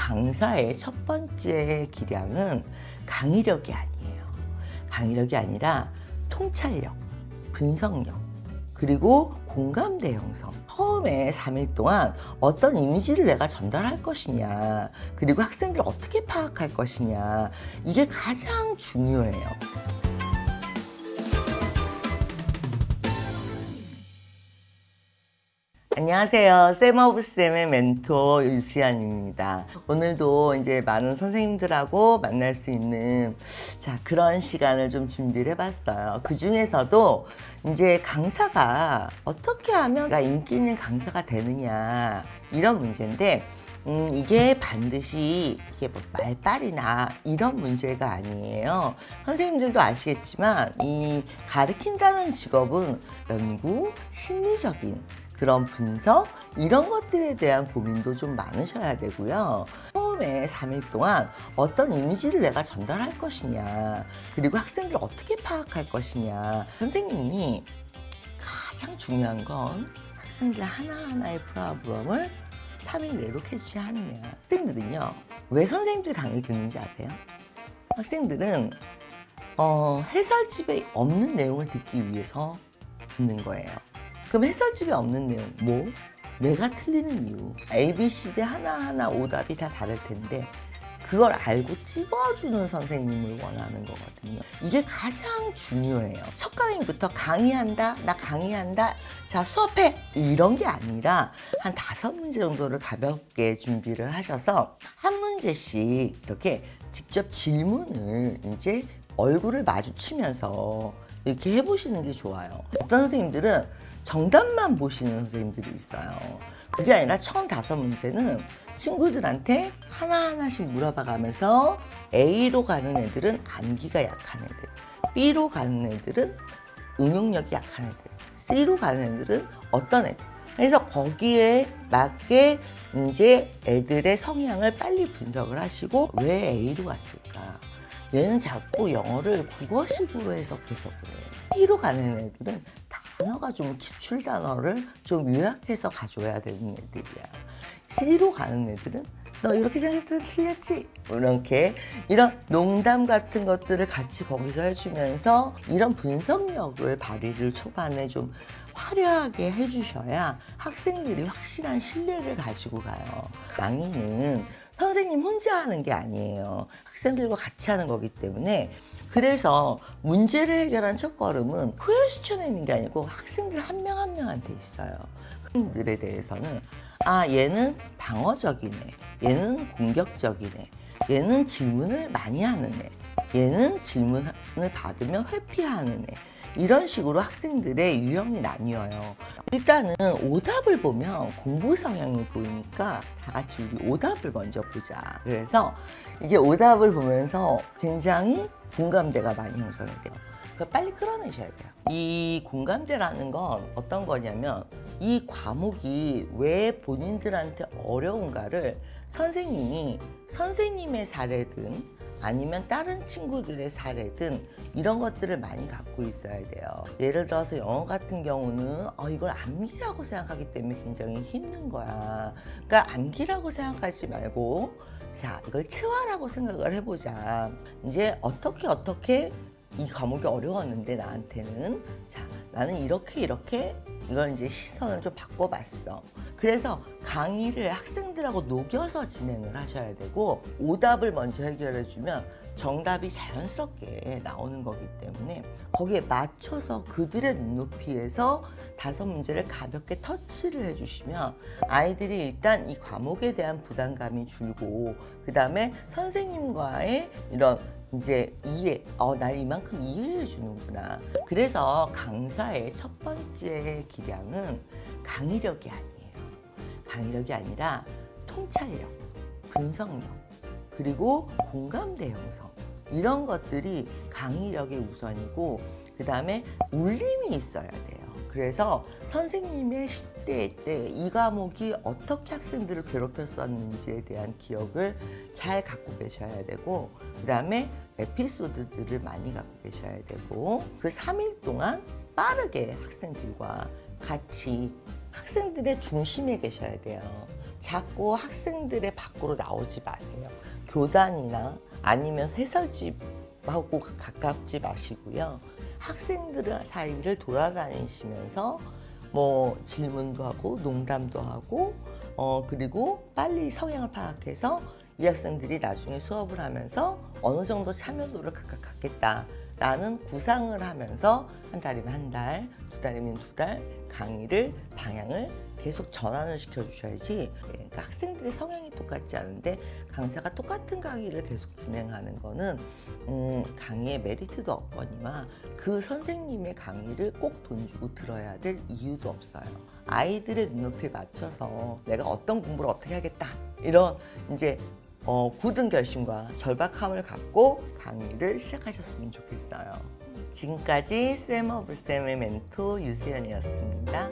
강사의 첫 번째 기량은 강의력이 아니에요. 강의력이 아니라 통찰력, 분석력, 그리고 공감대 형성. 처음에 3일 동안 어떤 이미지를 내가 전달할 것이냐, 그리고 학생들을 어떻게 파악할 것이냐, 이게 가장 중요해요. 안녕하세요. 쌤오브쌤의 멘토 유수연입니다. 오늘도 이제 많은 선생님들하고 만날 수 있는 그런 시간을 좀 준비를 해봤어요. 그 중에서도 이제 강사가 어떻게 하면 인기 있는 강사가 되느냐, 이런 문제인데, 이게 반드시 이게 뭐 말빨이나 이런 문제가 아니에요. 선생님들도 아시겠지만 이 가르친다는 직업은 연구, 심리적인 그런 분석, 이런 것들에 대한 고민도 좀 많으셔야 되고요. 처음에 3일 동안 어떤 이미지를 내가 전달할 것이냐, 그리고 학생들을 어떻게 파악할 것이냐. 선생님이 가장 중요한 건 학생들 하나하나의 프로브럼을 3일 내로 캐치해야 하느냐. 학생들은요, 왜 선생님들 강의를 듣는지 아세요? 학생들은 해설집에 없는 내용을 듣기 위해서 듣는 거예요. 그럼 해설집에 없는 내용, 뭐? 내가 틀리는 이유. ABCD 하나하나 오답이 다 다를 텐데 그걸 알고 찝어주는 선생님을 원하는 거거든요. 이게 가장 중요해요. 첫 강의부터 강의한다, 나 강의한다, 자 수업해, 이런 게 아니라 한 5문제 정도를 가볍게 준비를 하셔서 한 문제씩 이렇게 직접 질문을 이제 얼굴을 마주치면서 이렇게 해보시는 게 좋아요. 어떤 선생님들은 정답만 보시는 선생님들이 있어요. 그게 아니라 처음 5문제는 친구들한테 하나하나씩 물어봐 가면서 A로 가는 애들은 암기가 약한 애들, B로 가는 애들은 응용력이 약한 애들, C로 가는 애들은 어떤 애들. 그래서 거기에 맞게 이제 애들의 성향을 빨리 분석을 하시고, 왜 A로 갔을까? 얘는 자꾸 영어를 국어식으로 해석해서 그래. B로 가는 애들은 단어가 좀 기출 단어를 좀 요약해서 가져야 되는 애들이야. C로 가는 애들은 너 이렇게 생각해도 틀렸지? 이렇게 이런 농담 같은 것들을 같이 거기서 해주면서 이런 분석력을 발휘를 초반에 좀 화려하게 해주셔야 학생들이 확실한 신뢰를 가지고 가요. 강의는 선생님 혼자 하는 게 아니에요. 학생들과 같이 하는 거기 때문에, 그래서 문제를 해결한 첫걸음은 퀘스천에 있는 게 아니고 학생들 한 명 한 명한테 있어요. 학생들에 대해서는 얘는 방어적이네, 얘는 공격적이네, 얘는 질문을 많이 하는 애, 얘는 질문을 받으면 회피하는 애, 이런 식으로 학생들의 유형이 나뉘어요. 일단은 오답을 보면 공부 성향이 보이니까 다 같이 우리 오답을 먼저 보자. 그래서 이게 오답을 보면서 굉장히 공감대가 많이 형성이 돼요. 그걸 빨리 끌어내셔야 돼요. 이 공감대라는 건 어떤 거냐면, 이 과목이 왜 본인들한테 어려운가를 선생님이 선생님의 사례든 아니면 다른 친구들의 사례든 이런 것들을 많이 갖고 있어야 돼요. 예를 들어서 영어 같은 경우는 이걸 암기라고 생각하기 때문에 굉장히 힘든 거야. 그러니까 암기라고 생각하지 말고, 자, 이걸 체화라고 생각을 해보자. 이제 어떻게 이 과목이 어려웠는데 나한테는, 자, 나는 이렇게 이걸 이제 시선을 좀 바꿔봤어. 그래서 강의를 학생들하고 녹여서 진행을 하셔야 되고, 오답을 먼저 해결해주면 정답이 자연스럽게 나오는 거기 때문에 거기에 맞춰서 그들의 눈높이에서 5문제를 가볍게 터치를 해주시면 아이들이 일단 이 과목에 대한 부담감이 줄고, 그 다음에 선생님과의 이런 이제 이해, 날 이만큼 이해해 주는구나. 그래서 강사의 첫 번째 기량은 강의력이 아니에요. 강의력이 아니라 통찰력, 분석력, 그리고 공감대 형성, 이런 것들이 강의력의 우선이고, 그 다음에 울림이 있어야 돼요. 그래서 선생님의 10대 때 이 과목이 어떻게 학생들을 괴롭혔었는지에 대한 기억을 잘 갖고 계셔야 되고, 그 다음에 에피소드들을 많이 갖고 계셔야 되고, 그 3일 동안 빠르게 학생들과 같이 학생들의 중심에 계셔야 돼요. 자꾸 학생들의 밖으로 나오지 마세요. 교단이나 아니면 해설집하고 가깝지 마시고요. 학생들 사이를 돌아다니시면서 뭐 질문도 하고 농담도 하고 그리고 빨리 성향을 파악해서 이 학생들이 나중에 수업을 하면서 어느 정도 참여도를 각각 갖겠다라는 구상을 하면서 한 달이면 한 달, 두 달이면 두 달 강의를 방향을 계속 전환을 시켜주셔야지. 그러니까 학생들의 성향이 똑같지 않은데 강사가 똑같은 강의를 계속 진행하는 거는 강의에 메리트도 없거니와 그 선생님의 강의를 꼭 돈 주고 들어야 될 이유도 없어요. 아이들의 눈높이에 맞춰서 내가 어떤 공부를 어떻게 하겠다 이런 이제 굳은 결심과 절박함을 갖고 강의를 시작하셨으면 좋겠어요. 지금까지 쌤 오브 쌤의 멘토 유세연이었습니다.